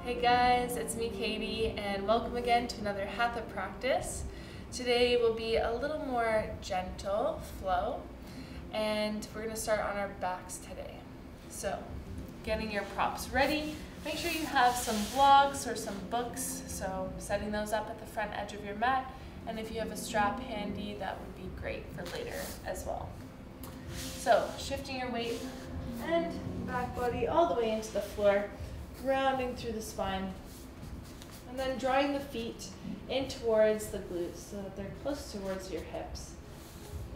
Hey guys, it's me Katie and welcome again to another Hatha practice. Today will be a little more gentle flow and we're going to start on our backs today. So getting your props ready, make sure you have some blocks or some books, so setting those up at the front edge of your mat, and if you have a strap handy that would be great for later as well. So shifting your weight and back body all the way into the floor, grounding through the spine, and then drawing the feet in towards the glutes so that they're close towards your hips.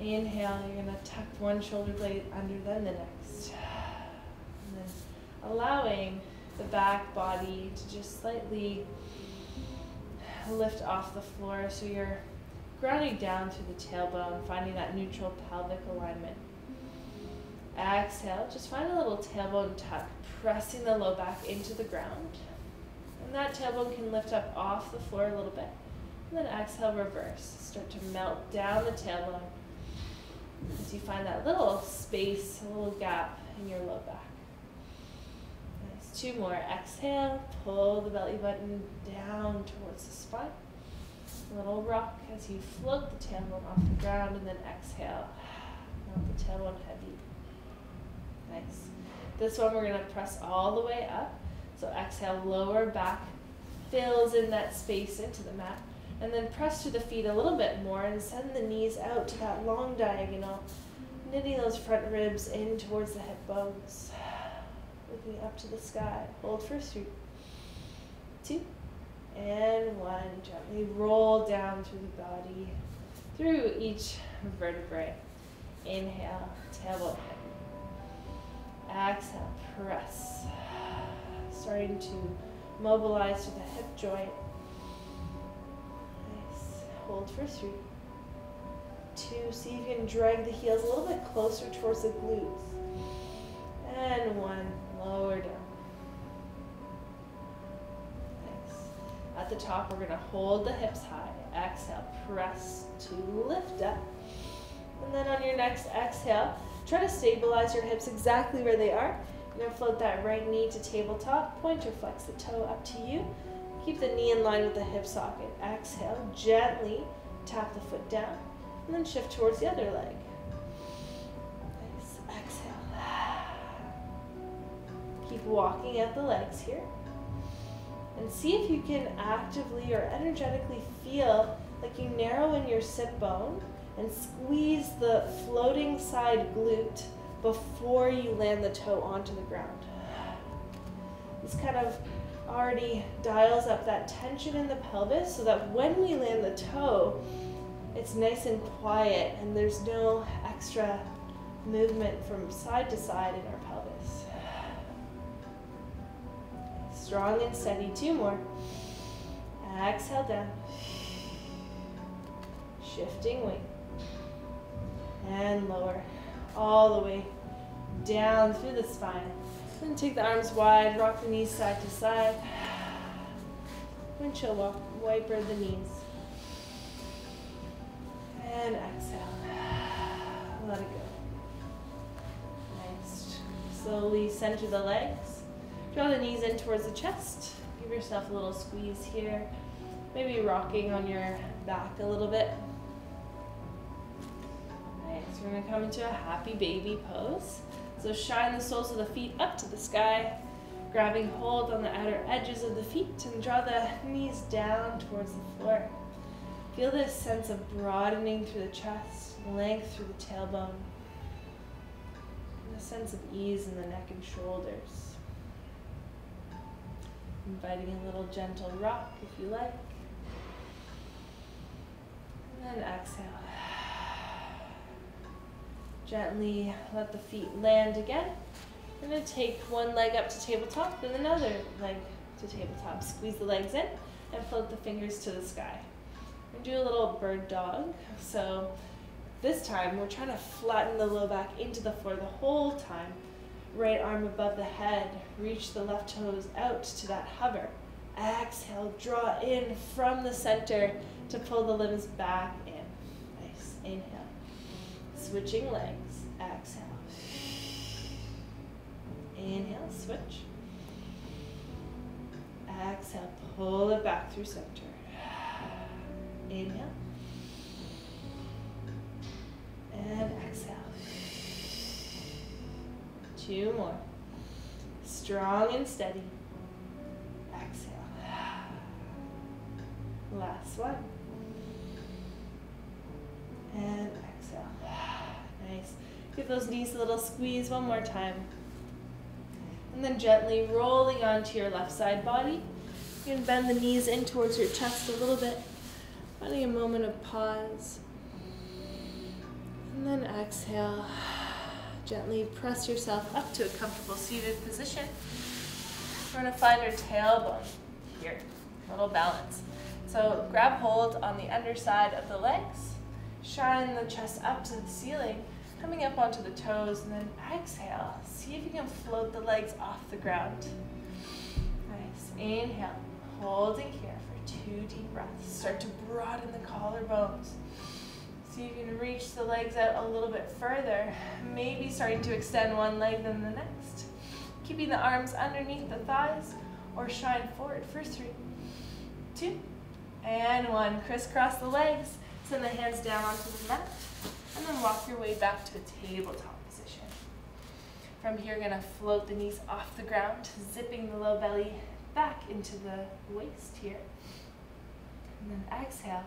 Inhale, you're going to tuck one shoulder blade under, then the next. And then allowing the back body to just slightly lift off the floor so you're grounding down through the tailbone, finding that neutral pelvic alignment. Exhale, just find a little tailbone tuck, pressing the low back into the ground. And that tailbone can lift up off the floor a little bit. And then exhale, reverse. Start to melt down the tailbone as you find that little space, a little gap in your low back. Nice. 2 more. Exhale, pull the belly button down towards the spine. A little rock as you float the tailbone off the ground, and then exhale. Melt the tailbone heavy. Nice. This one we're going to press all the way up. So exhale, lower back fills in that space into the mat. And then press through the feet a little bit more and send the knees out to that long diagonal, knitting those front ribs in towards the hip bones. Looking up to the sky. Hold for 3, 2, and 1. Gently roll down through the body, through each vertebrae. Inhale, tailbone heavy. Exhale, press. Starting to mobilize to the hip joint. Nice. Hold for 3, 2. See if you can drag the heels a little bit closer towards the glutes. And 1. Lower down. Nice. At the top, we're going to hold the hips high. Exhale, press to lift up. And then on your next exhale, try to stabilize your hips exactly where they are. You're going to float that right knee to tabletop. Point or flex the toe up to you. Keep the knee in line with the hip socket. Exhale, gently tap the foot down. And then shift towards the other leg. Nice. Exhale. Keep walking out the legs here. And see if you can actively or energetically feel like you narrow in your sit bone and squeeze the floating side glute before you land the toe onto the ground. This kind of already dials up that tension in the pelvis so that when we land the toe, it's nice and quiet and there's no extra movement from side to side in our pelvis. Strong and steady. 2 more. Exhale down. Shifting weight. And lower, all the way down through the spine. Then take the arms wide, rock the knees side to side. Windshield wiper the knees. And exhale. Let it go. Nice. Slowly center the legs. Draw the knees in towards the chest. Give yourself a little squeeze here. Maybe rocking on your back a little bit. So we're going to come into a happy baby pose. So shine the soles of the feet up to the sky, grabbing hold on the outer edges of the feet and draw the knees down towards the floor. Feel this sense of broadening through the chest, length through the tailbone, and a sense of ease in the neck and shoulders. Inviting a little gentle rock if you like. And then exhale. Gently let the feet land again. We're going to take one leg up to tabletop, then another leg to tabletop. Squeeze the legs in and float the fingers to the sky. We're going to do a little bird dog. So this time we're trying to flatten the low back into the floor the whole time. Right arm above the head. Reach the left toes out to that hover. Exhale, draw in from the center to pull the limbs back in. Nice. Inhale. Switching legs. Exhale. Inhale, switch. exhale, pull it back through center. Inhale. And exhale. 2 more. Strong and steady. Exhale. Last one. And exhale. Nice. Give those knees a little squeeze one more time. And then gently rolling onto your left side body. You can bend the knees in towards your chest a little bit. Finding a moment of pause. And then exhale. Gently press yourself up to a comfortable seated position. We're going to find our tailbone here. A little balance. So grab hold on the underside of the legs. Shine the chest up to the ceiling, coming up onto the toes, and then exhale. See if you can float the legs off the ground. Nice. Inhale. Holding here for 2 deep breaths. Start to broaden the collarbones. So you can reach the legs out a little bit further, maybe starting to extend one leg than the next. Keeping the arms underneath the thighs or shine forward for 3, 2, and 1. Crisscross the legs, send the hands down onto the mat, and then walk your way back to a tabletop position. From here, you're going to float the knees off the ground, zipping the low belly back into the waist here. And then exhale.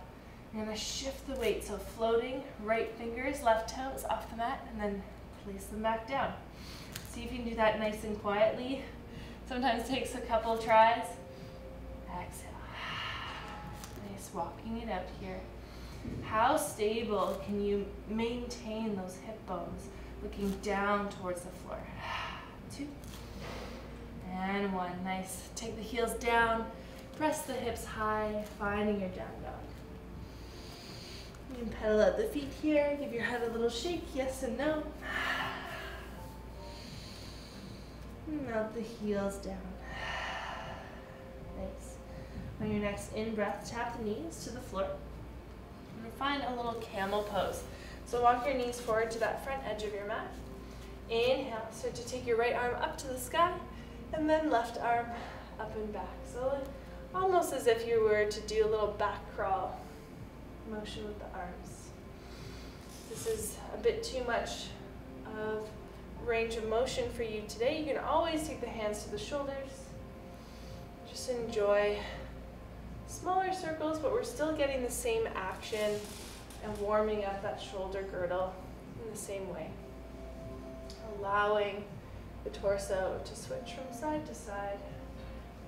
You're going to shift the weight, so floating right fingers, left toes off the mat, and then place them back down. See if you can do that nice and quietly. Sometimes takes a couple tries. Exhale. Nice, walking it out here. How stable can you maintain those hip bones, looking down towards the floor? 2, and 1. Nice. Take the heels down, press the hips high, finding your down dog. You can pedal out the feet here, give your head a little shake, yes and no. Melt the heels down. Nice. On your next in-breath, tap the knees to the floor. And find a little camel pose. So walk your knees forward to that front edge of your mat. Inhale, start to take your right arm up to the sky, and then left arm up and back. So almost as if you were to do a little back crawl motion with the arms. This is a bit too much of range of motion for you today. You can always take the hands to the shoulders. Just enjoy smaller circles, but we're still getting the same action and warming up that shoulder girdle in the same way. Allowing the torso to switch from side to side.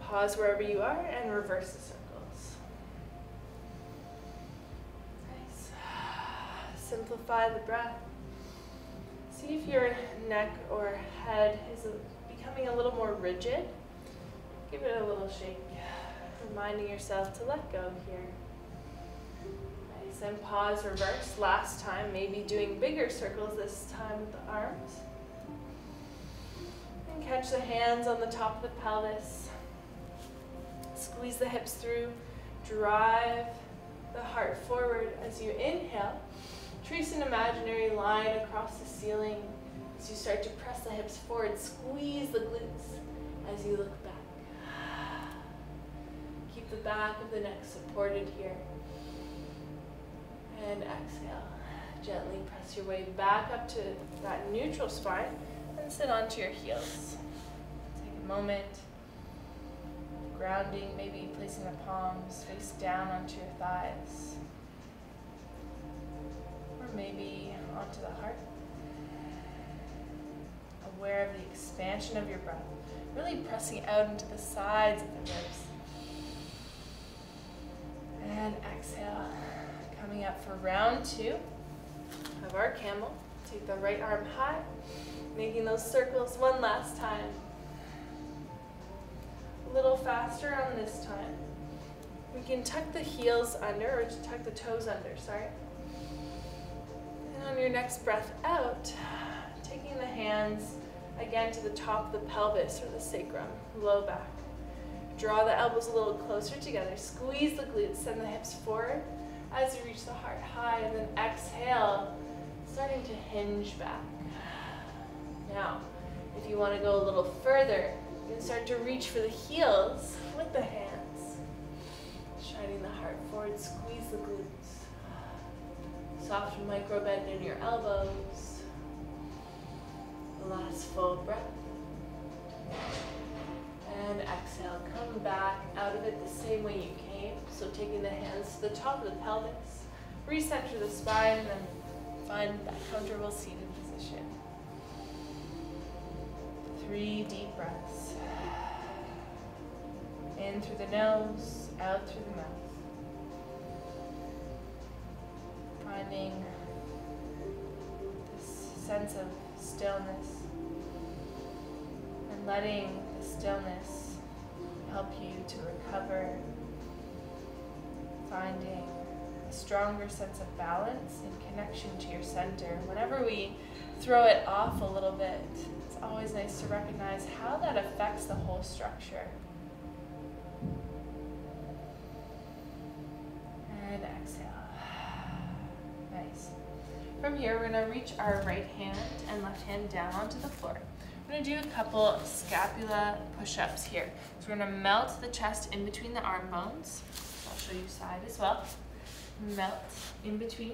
Pause wherever you are and reverse the circles. Simplify the breath. See if your neck or head is becoming a little more rigid. Give it a little shake, reminding yourself to let go here. Nice, and pause, reverse. Last time, maybe doing bigger circles this time with the arms. And catch the hands on the top of the pelvis. Squeeze the hips through. Drive the heart forward as you inhale. Trace an imaginary line across the ceiling as you start to press the hips forward. Squeeze the glutes as you look back. Keep the back of the neck supported here. And exhale. Gently press your way back up to that neutral spine and sit onto your heels. Take a moment of grounding, maybe placing the palms face down onto your thighs. Maybe onto the heart. Aware of the expansion of your breath. Really pressing out into the sides of the ribs. And exhale. Coming up for round 2 of our camel. Take the right arm high. Making those circles one last time. A little faster on this time. We can tuck the heels under, or tuck the toes under, sorry. And on your next breath out, taking the hands again to the top of the pelvis or the sacrum, low back. Draw the elbows a little closer together. Squeeze the glutes, send the hips forward as you reach the heart high, and then exhale, starting to hinge back. Now, if you want to go a little further, you can start to reach for the heels with the hands. squeeze the glutes. Soft micro bend in your elbows. Last full breath. And exhale, come back out of it the same way you came. So taking the hands to the top of the pelvis, recenter the spine, and then find that comfortable seated position. 3 deep breaths. In through the nose, out through the mouth. Finding this sense of stillness and letting the stillness help you to recover, finding a stronger sense of balance and connection to your center. Whenever we throw it off a little bit, it's always nice to recognize how that affects the whole structure. And exhale. Nice. From here, we're going to reach our right hand and left hand down onto the floor. We're going to do a couple scapula push-ups here. So we're going to melt the chest in between the arm bones. I'll show you side as well. Melt in between.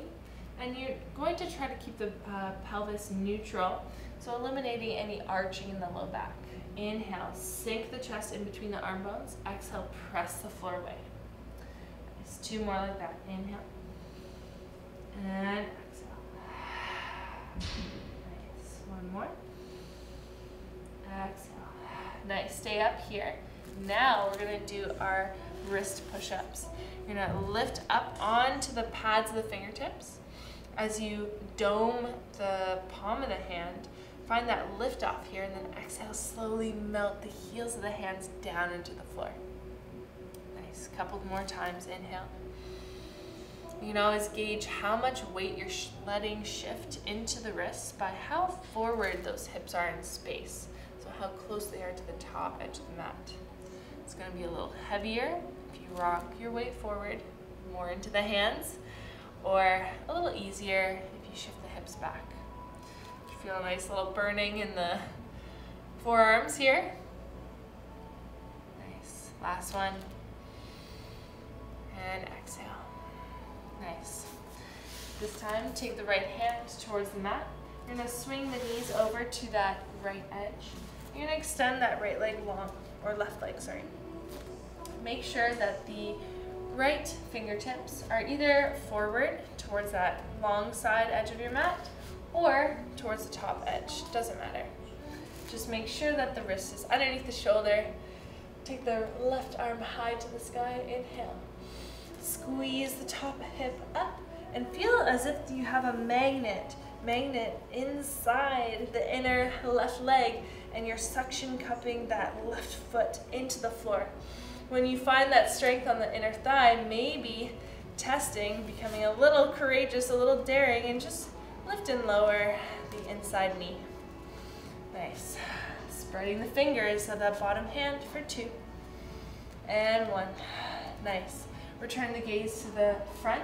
And you're going to try to keep the pelvis neutral, so eliminating any arching in the low back. Inhale, sink the chest in between the arm bones. Exhale, press the floor away. Nice. 2 more like that. Inhale. And exhale. Nice. 1 more. Exhale. Nice. Stay up here. Now we're going to do our wrist push-ups. You're going to lift up onto the pads of the fingertips. As you dome the palm of the hand, find that lift off here, and then exhale, slowly melt the heels of the hands down into the floor. Nice. Couple more times. Inhale. You can always gauge how much weight you're letting shift into the wrists by how forward those hips are in space. So how close they are to the top edge of the mat. It's going to be a little heavier if you rock your weight forward, more into the hands, or a little easier if you shift the hips back. You feel a nice little burning in the forearms here. Nice. Last one. And exhale. Nice. This time, take the right hand towards the mat. You're going to swing the knees over to that right edge. You're going to extend that right leg long, or left leg, sorry. Make sure that the right fingertips are either forward towards that long side edge of your mat or towards the top edge. Doesn't matter. Just make sure that the wrist is underneath the shoulder. Take the left arm high to the sky. Inhale. Squeeze the top hip up and feel as if you have a magnet inside the inner left leg, and you're suction cupping that left foot into the floor. When you find that strength on the inner thigh, maybe testing, becoming a little courageous, a little daring, and just lift and lower the inside knee. Nice. Spreading the fingers of that bottom hand for 2. And 1. Nice. Return the gaze to the front.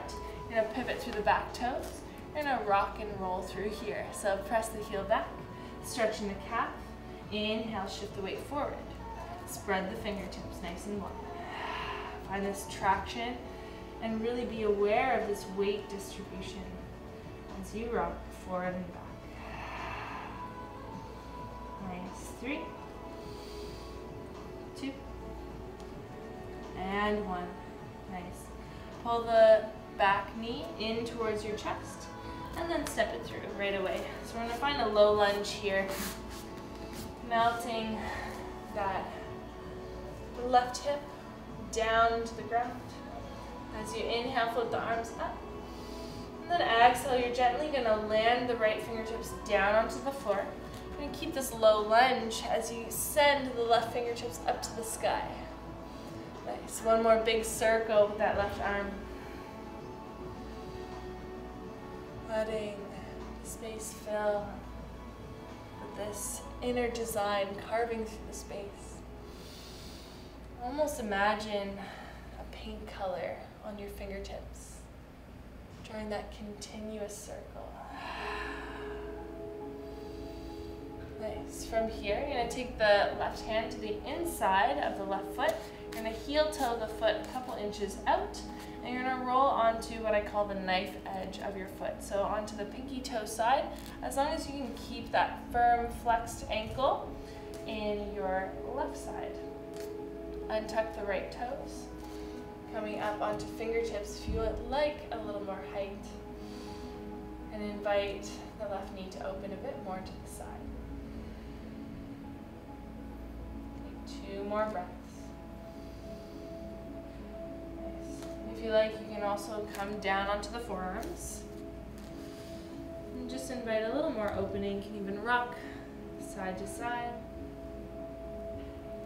You're going to pivot through the back toes. You're going to rock and roll through here. So press the heel back, stretching the calf. Inhale, shift the weight forward. Spread the fingertips nice and long. Find this traction and really be aware of this weight distribution as you rock forward and back. Nice. 3, 2, and 1. Nice. Pull the back knee in towards your chest and then step it through right away. So we're going to find a low lunge here, melting that left hip down to the ground. As you inhale, float the arms up. And then exhale, you're gently going to land the right fingertips down onto the floor. You're going to keep this low lunge as you send the left fingertips up to the sky. Nice. 1 more big circle with that left arm. Letting the space fill with this inner design carving through the space. Almost imagine a pink color on your fingertips, drawing that continuous circle. Nice. Nice. From here, you're going to take the left hand to the inside of the left foot. You're going to heel toe the foot a couple inches out, and you're going to roll onto what I call the knife edge of your foot. So onto the pinky toe side, as long as you can keep that firm flexed ankle in your left side. Untuck the right toes. Coming up onto fingertips if you would like a little more height. And invite the left knee to open a bit more to the side. Take 2 more breaths. Nice. If you like, you can also come down onto the forearms. And just invite a little more opening. You can even rock side to side.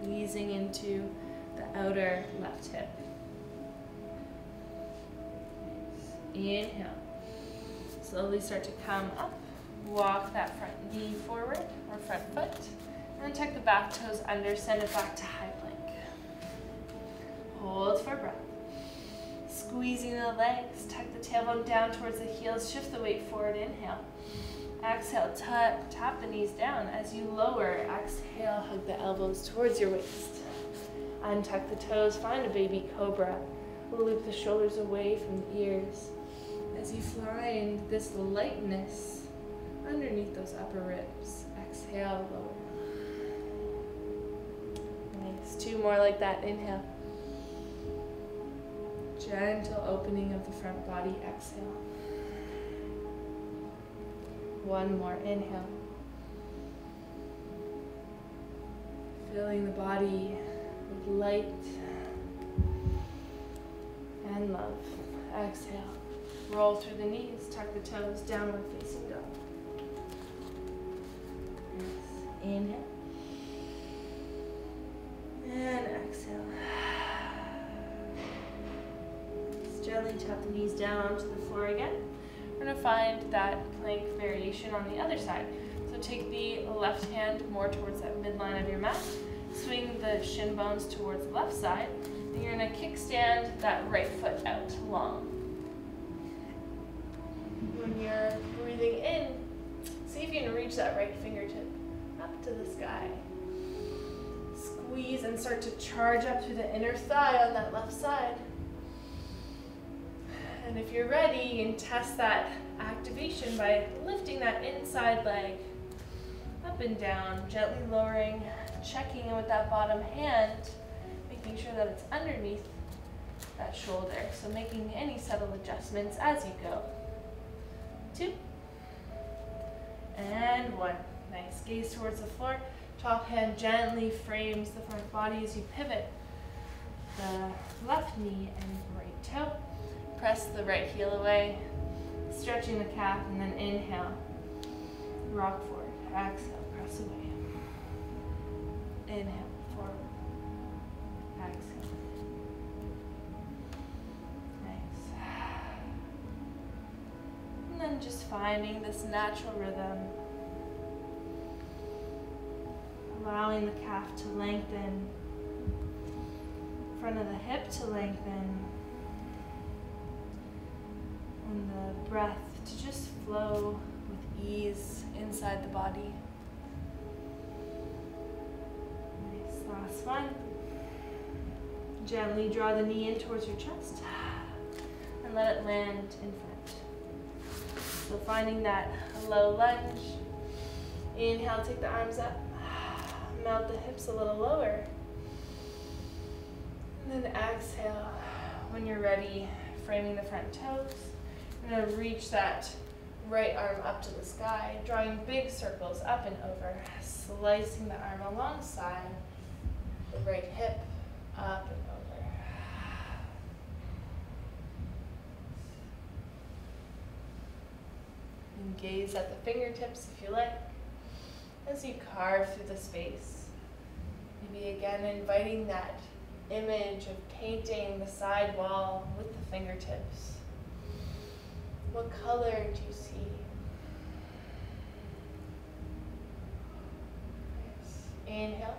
Easing into the outer left hip. Nice. Inhale. Slowly start to come up. Walk that front knee forward, or front foot. And then tuck the back toes under, send it back to high plank. Hold for breath. Squeezing the legs, tuck the tailbone down towards the heels, shift the weight forward, inhale. Exhale, tap the knees down. As you lower, exhale, hug the elbows towards your waist. Untuck the toes, find a baby cobra. Loop the shoulders away from the ears. As you find this lightness underneath those upper ribs, exhale, lower. Nice. 2 more like that. Inhale. Gentle opening of the front body. Exhale. 1 more. Inhale. Filling the body with light and love. Exhale. Roll through the knees, tuck the toes, downward facing dog. Nice. Inhale. And exhale. Just gently tap the knees down onto the floor again. We're going to find that plank variation on the other side. So take the left hand more towards that midline of your mat. Swing the shin bones towards the left side. And you're going to kickstand that right foot out long. When you're breathing in, see if you can reach that right fingertip up to the sky. Squeeze and start to charge up through the inner thigh on that left side. And if you're ready, you can test that activation by lifting that inside leg up and down, gently lowering, checking in with that bottom hand, making sure that it's underneath that shoulder. So making any subtle adjustments as you go. 2 and 1. Nice. Gaze towards the floor. Top hand gently frames the front body as you pivot the left knee and right toe. Press the right heel away, stretching the calf, and then inhale. Rock forward. Exhale. Press away. Inhale. Forward. Exhale. And then just finding this natural rhythm, allowing the calf to lengthen, front of the hip to lengthen, and the breath to just flow with ease inside the body. Nice. Last one. Gently draw the knee in towards your chest and let it land in front. So finding that low lunge. Inhale, take the arms up. Melt the hips a little lower. And then exhale. When you're ready, framing the front toes. You're going to reach that right arm up to the sky, drawing big circles up and over, slicing the arm alongside the right hip, up and over. And gaze at the fingertips if you like, as you carve through the space. Maybe again inviting that image of painting the side wall with the fingertips. What color do you see? Nice. Inhale.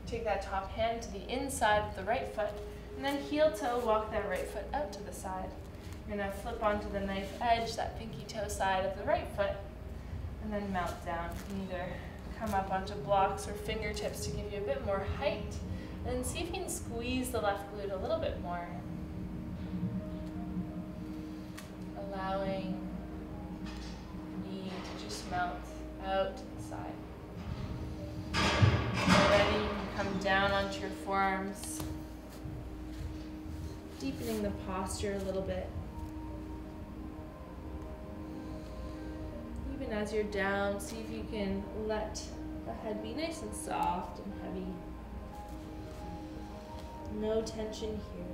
Take that top hand to the inside of the right foot, and then heel toe, walk that right foot out to the side. You're going to flip onto the knife edge, that pinky toe side of the right foot, and then mount down. You can either come up onto blocks or fingertips to give you a bit more height. And see if you can squeeze the left glute a little bit more. Allowing the knee to just melt out to the side. When you're ready, you can come down onto your forearms, deepening the posture a little bit. Even as you're down, see if you can let the head be nice and soft and heavy. No tension here.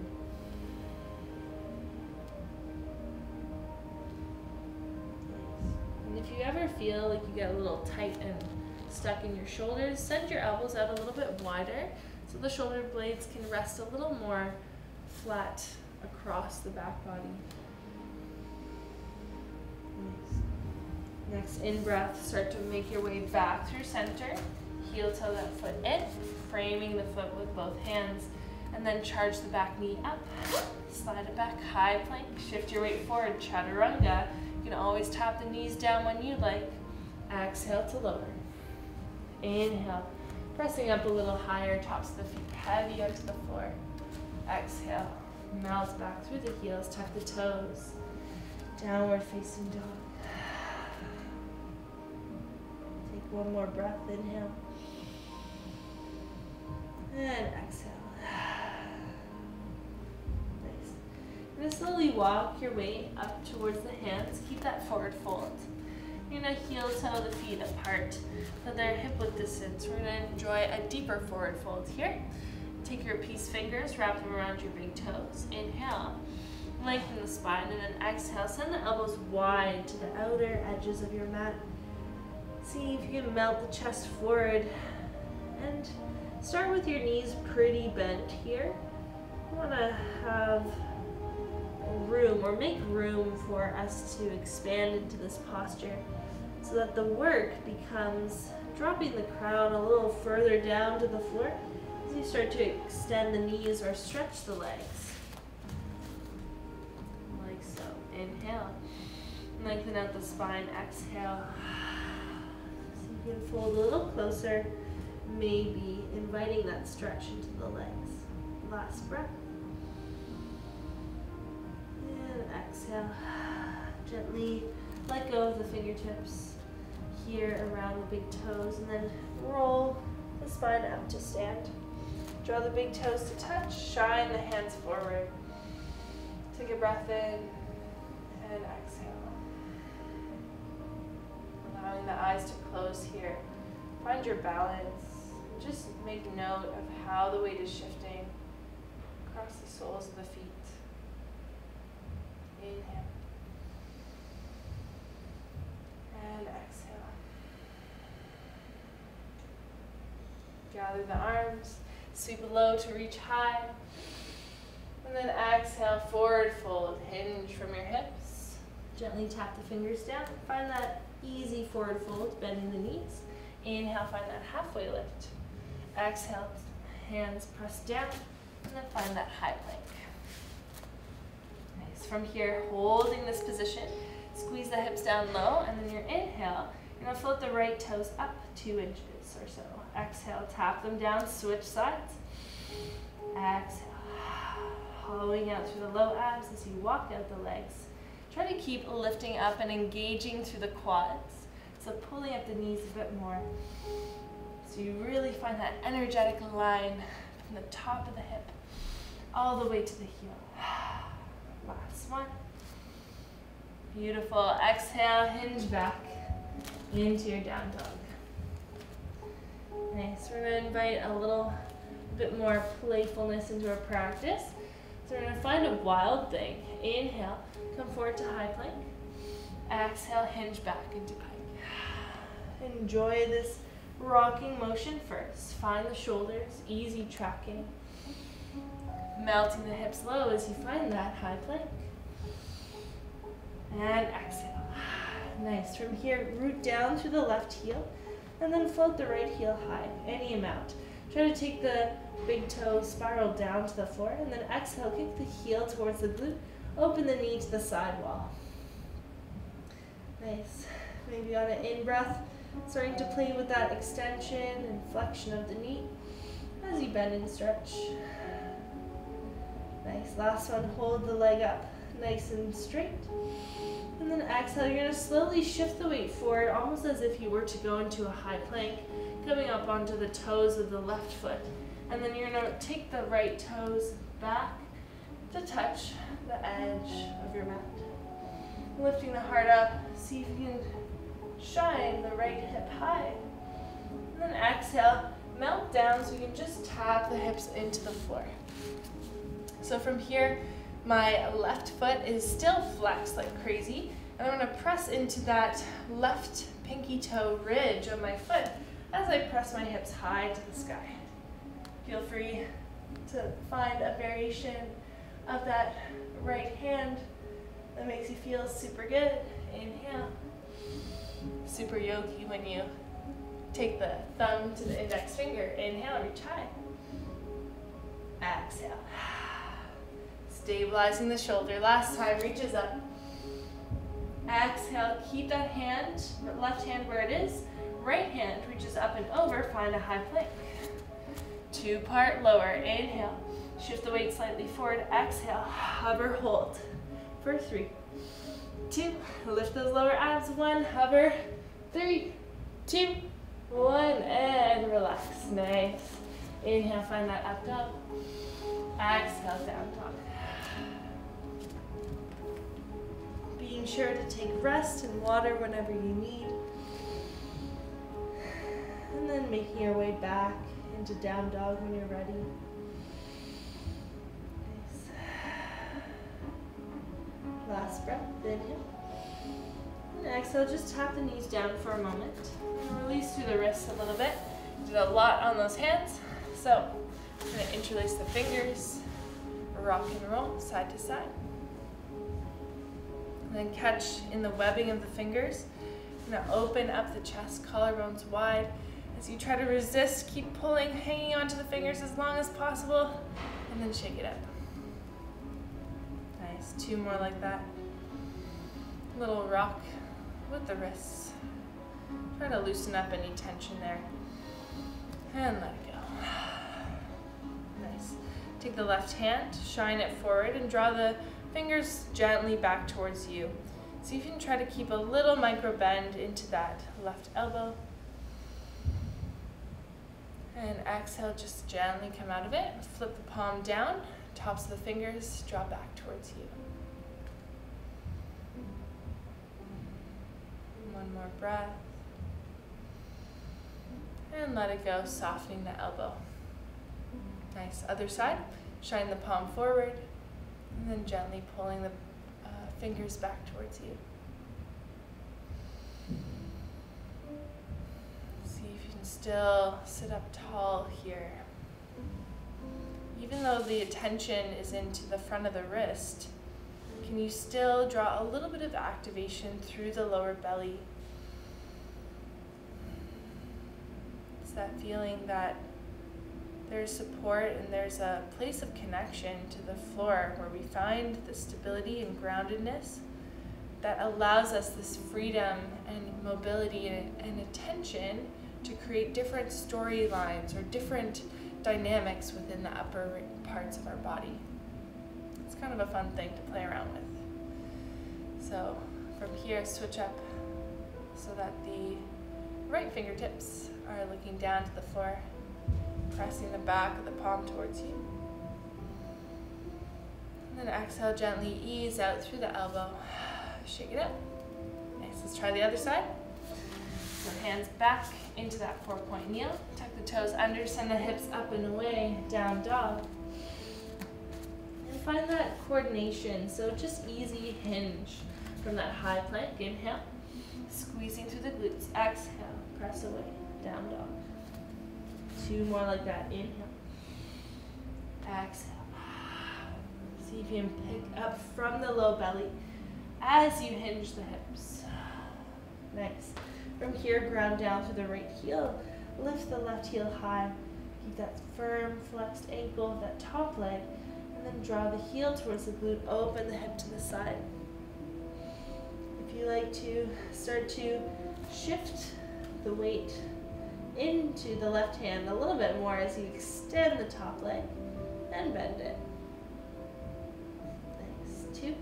Nice. And if you ever feel like you get a little tight and stuck in your shoulders, send your elbows out a little bit wider so the shoulder blades can rest a little more flat across the back body. Nice. Next in-breath, start to make your way back through center. Heel toe that foot in, framing the foot with both hands, and then charge the back knee up. Slide it back, high plank, shift your weight forward, chaturanga. You can always tap the knees down when you like. Exhale to lower. Inhale, pressing up a little higher, tops of the feet heavy onto the floor. Exhale, melt back through the heels, tuck the toes. Downward facing dog. Take one more breath, inhale. And exhale. Nice. You're going to slowly walk your way up towards the hands. Keep that forward fold. You're going to heel toe the feet apart so they're hip width distance. We're going to enjoy a deeper forward fold here. Take your peace fingers, wrap them around your big toes. Inhale, lengthen the spine, and then exhale. Send the elbows wide to the outer edges of your mat. See if you can melt the chest forward. And start with your knees pretty bent here. You want to have room, or make room for us to expand into this posture so that the work becomes dropping the crown a little further down to the floor as you start to extend the knees or stretch the legs. Like so. Inhale. Lengthen out the spine. Exhale. So you can fold a little closer, maybe inviting that stretch into the legs. Last breath. And exhale. Gently let go of the fingertips here around the big toes, and then roll the spine up to stand. Draw the big toes to touch, shine the hands forward. Take a breath in and exhale. Allowing the eyes to close here. Find your balance. Just make note of how the weight is shifting across the soles of the feet. Inhale. And exhale. Gather the arms. Sweep low to reach high. And then exhale, forward fold. Hinge from your hips. Gently tap the fingers down. Find that easy forward fold, bending the knees. Inhale, find that halfway lift. Exhale, hands press down. And then find that high plank. Nice. From here, holding this position, squeeze the hips down low. And then your inhale, you're going to float the right toes up 2 inches or so. Exhale, tap them down, switch sides. Exhale, hollowing out through the low abs as you walk out the legs. Try to keep lifting up and engaging through the quads. So pulling up the knees a bit more. So you really find that energetic line from the top of the hip all the way to the heel. Last one. Beautiful. Exhale, hinge back into your down dog. Nice. We're going to invite a little bit more playfulness into our practice. So we're going to find a wild thing. Inhale, come forward to high plank. Exhale, hinge back into pike. Enjoy this rocking motion first. Find the shoulders, easy tracking. Melting the hips low as you find that high plank. And exhale. Nice. From here, root down through the left heel. And then float the right heel high, any amount. Try to take the big toe spiral down to the floor, and then exhale, kick the heel towards the glute. Open the knee to the side wall. Nice. Maybe on an in-breath, Starting to play with that extension and flexion of the knee as you bend and stretch. Nice. Last one, hold the leg up nice and straight. And then exhale, you're going to slowly shift the weight forward, almost as if you were to go into a high plank, coming up onto the toes of the left foot. And then you're going to take the right toes back to touch the edge of your mat. Lifting the heart up, see if you can shine the right hip high. And then exhale, melt down so you can just tap the hips into the floor. So from here, my left foot is still flexed like crazy, and I'm going to press into that left pinky toe ridge of my foot as I press my hips high to the sky. Feel free to find a variation of that right hand that makes you feel super good. Inhale. Super yogi when you take the thumb to the index finger. Inhale, reach high. Exhale. Stabilizing the shoulder. Last time, reaches up. Exhale, keep that hand, left hand where it is. Right hand reaches up and over, find a high plank. Two-part lower. Inhale. Shift the weight slightly forward. Exhale. Hover, hold. For 3, 2. Lift those lower abs. 1. Hover. 3, 2, 1. And relax. Nice. Inhale. Find that up dog. Exhale. Down dog. Being sure to take rest and water whenever you need. And then making your way back into down dog when you're ready. Nice. Last breath, inhale. And exhale, just tap the knees down for a moment. And release through the wrists a little bit. Did a lot on those hands. So I'm going to interlace the fingers, rock and roll side to side. And then catch in the webbing of the fingers. I'm going to open up the chest, collarbones wide. As you try to resist, keep pulling, hanging onto the fingers as long as possible, and then shake it up. Nice, 2 more like that. Little rock with the wrists. Try to loosen up any tension there. And let it go. Nice. Take the left hand, shine it forward, and draw the fingers gently back towards you. See if you can try to keep a little micro bend into that left elbow. And exhale, just gently come out of it. Flip the palm down, tops of the fingers, draw back towards you. One more breath. And let it go, softening the elbow. Nice. Other side, shine the palm forward, and then gently pulling the fingers back towards you. See if you can still sit up tall here. Even though the attention is into the front of the wrist, can you still draw a little bit of activation through the lower belly? It's that feeling that there's support and there's a place of connection to the floor where we find the stability and groundedness that allows us this freedom and mobility and attention to create different storylines or different dynamics within the upper parts of our body. It's kind of a fun thing to play around with. So from here, switch up so that the right fingertips are looking down to the floor, pressing the back of the palm towards you. And then exhale, gently ease out through the elbow. Shake it up. Nice, let's try the other side. So hands back into that 4-point kneel. Tuck the toes under, send the hips up and away, down dog. And find that coordination, so just easy hinge from that high plank. Inhale, squeezing through the glutes. Exhale, press away, down dog. 2 more like that. Inhale. Exhale. See if you can pick up from the low belly as you hinge the hips. Nice. From here, ground down through the right heel. Lift the left heel high. Keep that firm, flexed ankle, that top leg, and then draw the heel towards the glute. Open the hip to the side. If you like to start to shift the weight into the left hand a little bit more as you extend the top leg and bend it. Nice. 2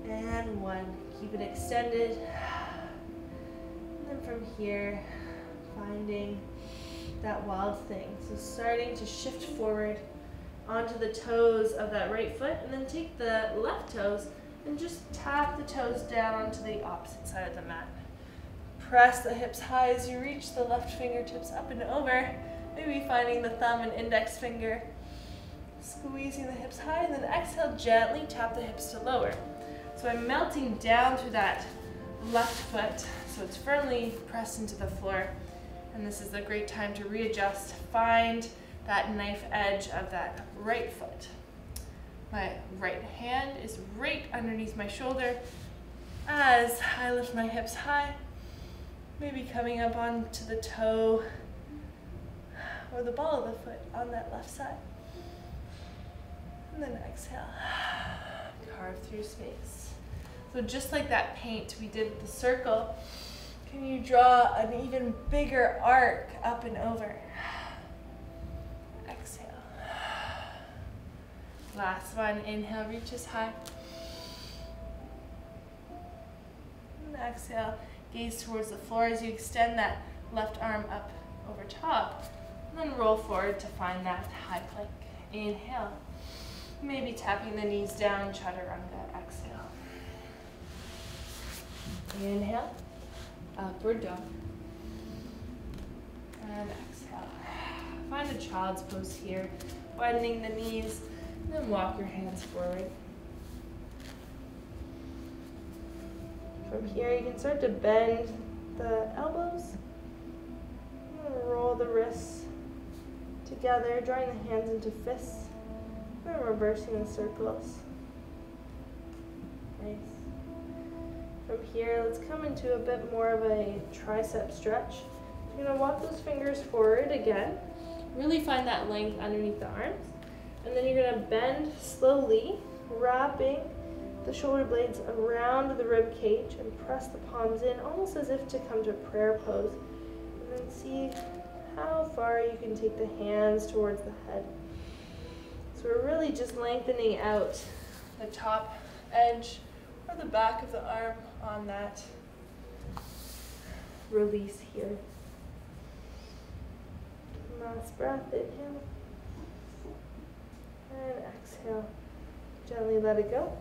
and 1. Keep it extended. And then from here, finding that wild thing. So starting to shift forward onto the toes of that right foot, and then take the left toes and just tap the toes down onto the opposite side of the mat. Press the hips high as you reach the left fingertips up and over, maybe finding the thumb and index finger. Squeezing the hips high, and then exhale, gently tap the hips to lower. So I'm melting down through that left foot, so it's firmly pressed into the floor. And this is a great time to readjust, find that knife edge of that right foot. My right hand is right underneath my shoulder as I lift my hips high, maybe coming up onto the toe or the ball of the foot on that left side. And then exhale, carve through space. So just like that paint we did with the circle, can you draw an even bigger arc up and over? Exhale. Last one, inhale, reaches high. And exhale, gaze towards the floor as you extend that left arm up over top. And then roll forward to find that high plank. Inhale. Maybe tapping the knees down, chaturanga. Exhale. Inhale. Upward dog. And exhale. Find a child's pose here, widening the knees, and then walk your hands forward. From here, you can start to bend the elbows, and roll the wrists together, drawing the hands into fists, and then reversing the circles. Nice. From here, let's come into a bit more of a tricep stretch. You're going to walk those fingers forward again. Really find that length underneath the arms. And then you're going to bend slowly, wrapping the shoulder blades around the rib cage and press the palms in, almost as if to come to prayer pose. And then see how far you can take the hands towards the head. So we're really just lengthening out the top edge or the back of the arm on that release here. Last breath, inhale. And exhale. Gently let it go.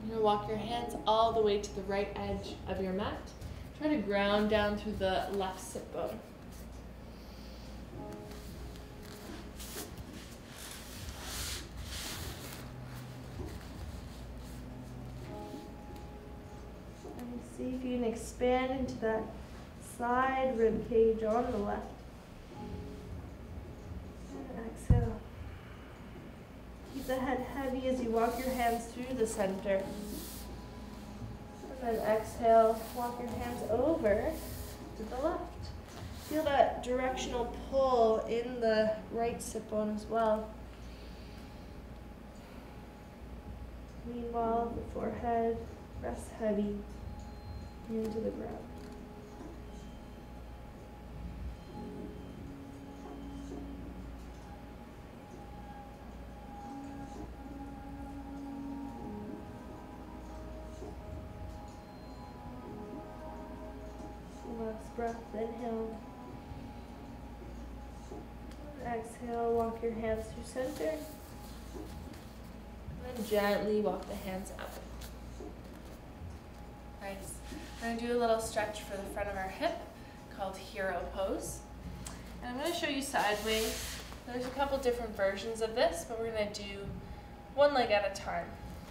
You're going to walk your hands all the way to the right edge of your mat. Try to ground down through the left sit bone. And see if you can expand into that side rib cage on the left. And exhale. Keep the head heavy as you walk your hands through the center. And then exhale, walk your hands over to the left. Feel that directional pull in the right sit bone as well. Meanwhile, the forehead rests heavy into the ground. Last breath, inhale. Exhale, walk your hands through center. And then gently walk the hands up. Nice. We're going to do a little stretch for the front of our hip called hero pose. And I'm going to show you sideways. There's a couple different versions of this, but we're going to do one leg at a time,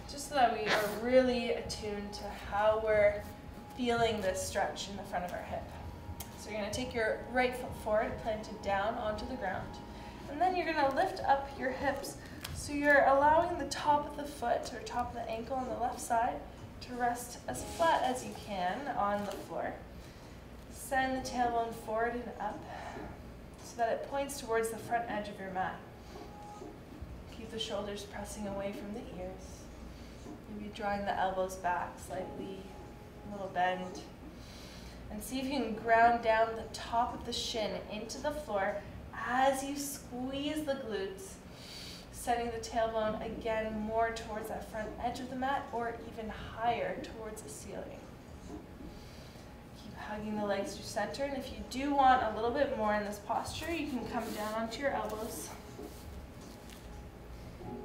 just so that we are really attuned to how we're feeling this stretch in the front of our hip. So you're going to take your right foot forward, planted down onto the ground. And then you're going to lift up your hips. So you're allowing the top of the foot or top of the ankle on the left side to rest as flat as you can on the floor. Send the tailbone forward and up so that it points towards the front edge of your mat. Keep the shoulders pressing away from the ears. Maybe drawing the elbows back slightly, a little bend. And see if you can ground down the top of the shin into the floor as you squeeze the glutes, sending the tailbone again more towards that front edge of the mat or even higher towards the ceiling. Keep hugging the legs through center, and if you do want a little bit more in this posture, you can come down onto your elbows.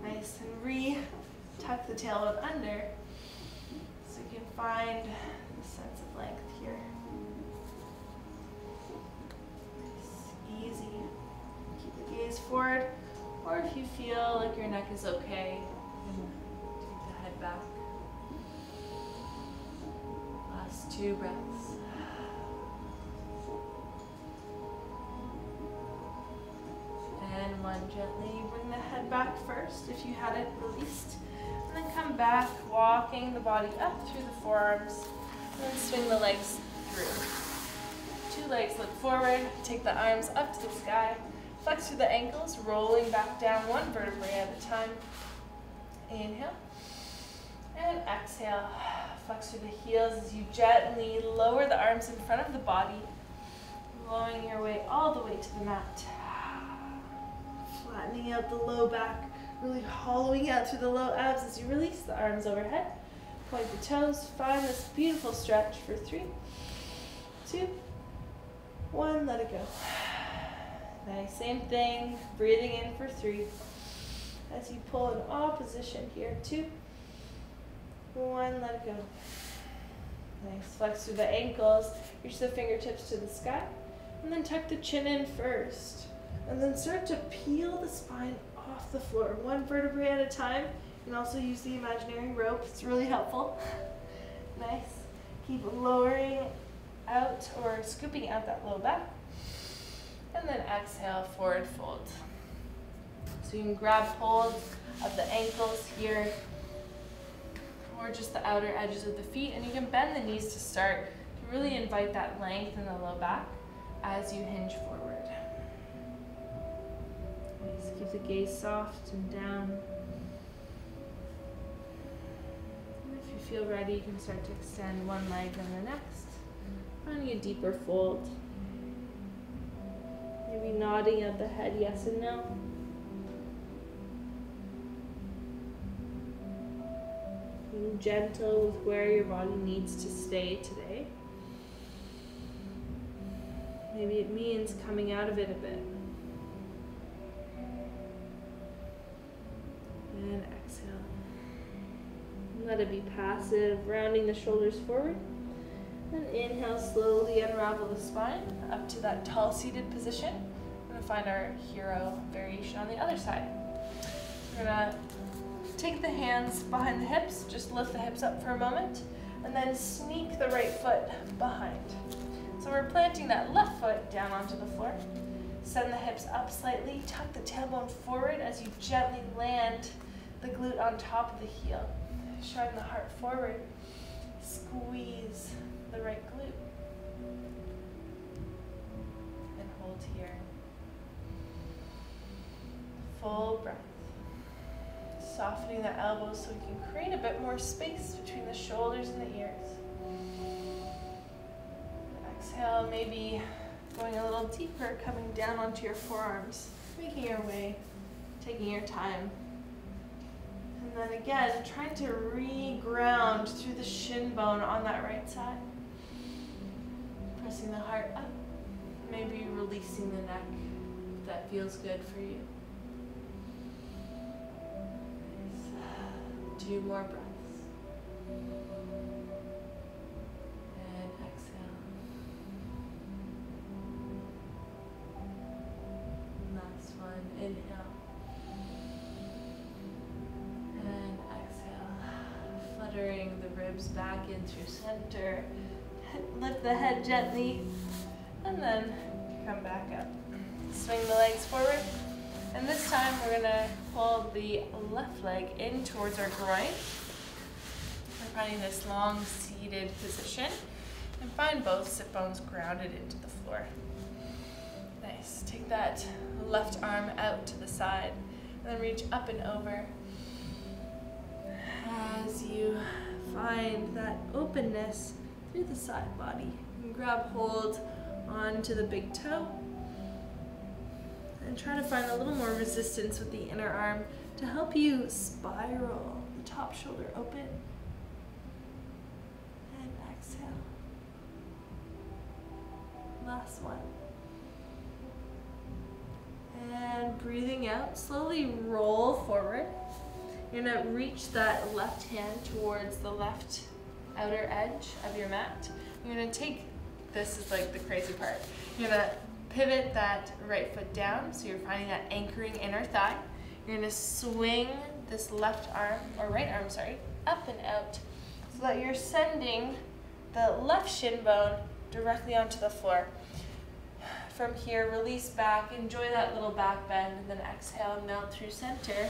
Nice, and re-tuck the tailbone under so you can find a sense of length here. Nice, easy. Keep the gaze forward, or if you feel like your neck is okay, you can take the head back. Last 2 breaths. And 1, gently bring the head back first if you had it released. And then come back, walking the body up through the forearms. And then swing the legs through. 2 legs look forward, take the arms up to the sky. Flex through the ankles, rolling back down 1 vertebrae at a time. Inhale. And exhale. Flex through the heels as you gently lower the arms in front of the body, blowing your way all the way to the mat. Flattening out the low back, really hollowing out through the low abs as you release the arms overhead. Point the toes, find this beautiful stretch for 3, 2, 1, let it go. Nice, same thing, breathing in for 3. As you pull in opposition here, 2, 1, let it go. Nice, flex through the ankles, reach the fingertips to the sky, and then tuck the chin in first. And then start to peel the spine off the floor, 1 vertebrae at a time. You can also use the imaginary rope, it's really helpful. Nice. Keep lowering out or scooping out that low back. And then exhale, forward fold. So you can grab hold of the ankles here, or just the outer edges of the feet, and you can bend the knees to start to really invite that length in the low back as you hinge forward. Nice. Keep the gaze soft and down. And if you feel ready, you can start to extend 1 leg and the next, finding a deeper fold. Maybe nodding at the head, yes and no. Being gentle with where your body needs to stay today. Maybe it means coming out of it a bit. And exhale. Let it be passive, rounding the shoulders forward. And inhale, slowly unravel the spine up to that tall seated position. We're going to find our hero variation on the other side. We're going to take the hands behind the hips, just lift the hips up for a moment, and then sneak the right foot behind. So we're planting that left foot down onto the floor. Send the hips up slightly, tuck the tailbone forward as you gently land the glute on top of the heel. Shine the heart forward, squeeze the right glute. And hold here. Full breath. Softening the elbows so we can create a bit more space between the shoulders and the ears. Exhale, maybe going a little deeper, coming down onto your forearms, making your way, taking your time. And then again, trying to re-ground through the shin bone on that right side. Pressing the heart up, maybe releasing the neck if that feels good for you. 2 more breaths. And exhale. Last one, inhale. And exhale. Fluttering the ribs back in through center. Lift the head gently. And then come back up. Swing the legs forward. And this time we're going to pull the left leg in towards our groin. We're finding this long seated position. And find both sit bones grounded into the floor. Nice. Take that left arm out to the side. And then reach up and over. As you find that openness through the side body. And grab hold onto the big toe. And try to find a little more resistance with the inner arm to help you spiral the top shoulder open. And exhale. Last one. And breathing out, slowly roll forward. You're going to reach that left hand towards the left outer edge of your mat. You're going to take, this is like the crazy part, you're going to pivot that right foot down, so you're finding that anchoring inner thigh. You're going to swing this left arm, or right arm, sorry, up and out, so that you're sending the left shin bone directly onto the floor. From here, release back, enjoy that little back bend, and then exhale, melt through center,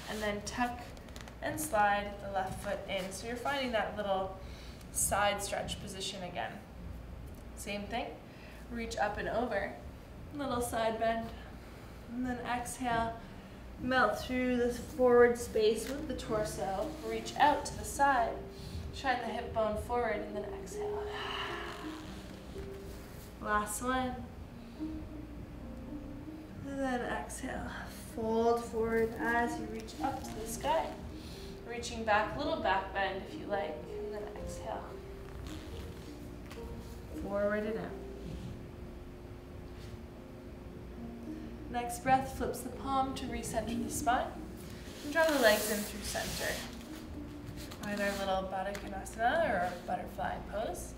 and then tuck and slide the left foot in. So you're finding that little side stretch position again. Same thing, reach up and over, little side bend, and then exhale, melt through this forward space with the torso, reach out to the side, shine the hip bone forward, and then exhale. Last one. And then exhale, fold forward as you reach up to the sky. Reaching back, little back bend if you like, and then exhale. Forward and out. Next breath, flips the palm to recenter the spine. And draw the legs in through center. Find our little Baddha Konasana or butterfly pose.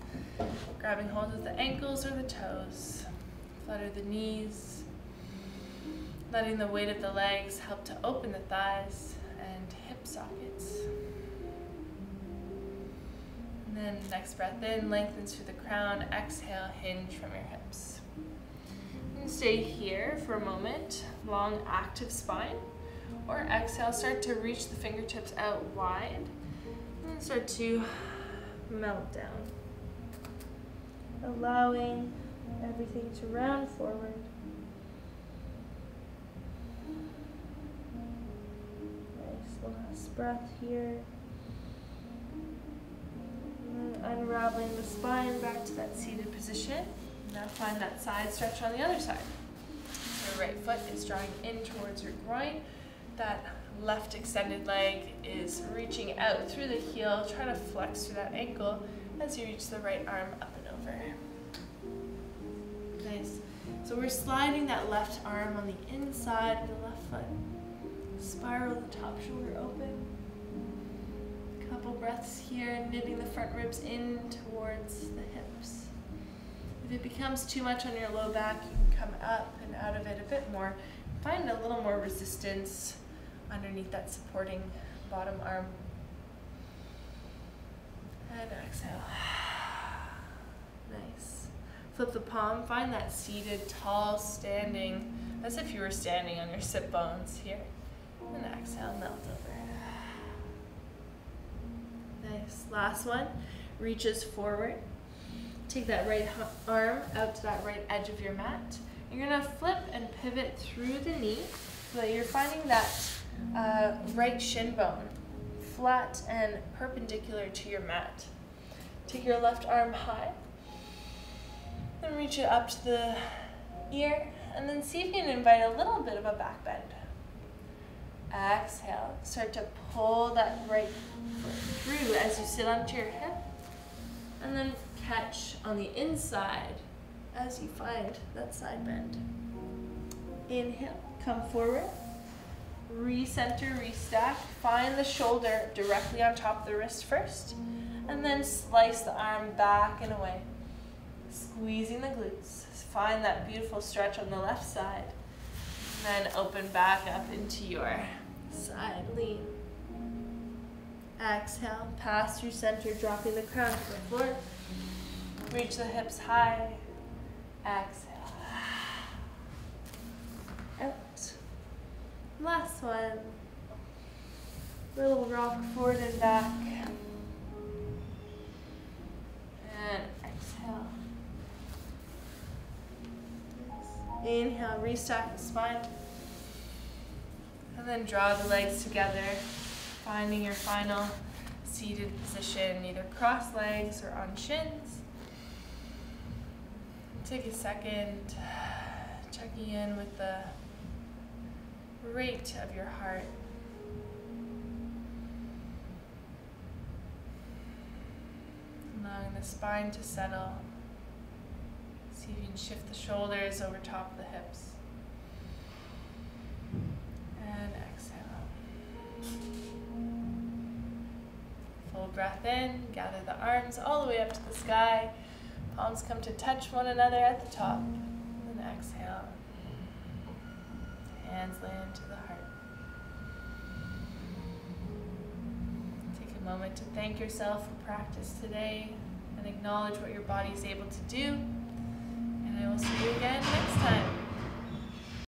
Grabbing hold of the ankles or the toes. Flutter the knees. Letting the weight of the legs help to open the thighs and hip sockets. And then next breath in, lengthens through the crown. Exhale, hinge from your hips. And stay here for a moment, long active spine. Or exhale, start to reach the fingertips out wide. And start to melt down. Allowing everything to round forward. Nice last breath here. And then unraveling the spine back to that seated position. Now find that side stretch on the other side. Your right foot is drawing in towards your groin. That left extended leg is reaching out through the heel. Try to flex through that ankle as you reach the right arm up and over. Nice. So we're sliding that left arm on the inside of the left foot. Spiral the top shoulder open. Couple breaths here, knitting the front ribs in towards the hips. If it becomes too much on your low back, you can come up and out of it a bit more. Find a little more resistance underneath that supporting bottom arm. And exhale. Nice. Flip the palm, find that seated, tall, standing, as if you were standing on your sit bones here. And exhale, melt over. Nice. Last one, reaches forward. Take that right arm out to that right edge of your mat. You're gonna flip and pivot through the knee so that you're finding that right shin bone flat and perpendicular to your mat. Take your left arm high and reach it up to the ear, and then see if you can invite a little bit of a back bend. Exhale, start to pull that right foot through as you sit onto your hip, and then catch on the inside as you find that side bend. Inhale, come forward, recenter, restack, find the shoulder directly on top of the wrist first, and then slice the arm back and away, squeezing the glutes. Find that beautiful stretch on the left side, and then open back up into your side lean. Exhale, pass through center, dropping the crown to the floor. Reach the hips high. Exhale. Out. Last one. Little rock forward and back. And exhale. Inhale, restack the spine. And then draw the legs together, finding your final seated position, either cross legs or on shins. take a second, checking in with the rate of your heart. Allowing the spine to settle. See if you can shift the shoulders over top of the hips. And exhale. Full breath in, gather the arms all the way up to the sky. Palms come to touch one another at the top. And exhale. Hands land to the heart. Take a moment to thank yourself for practice today and acknowledge what your body is able to do. And I will see you again next time.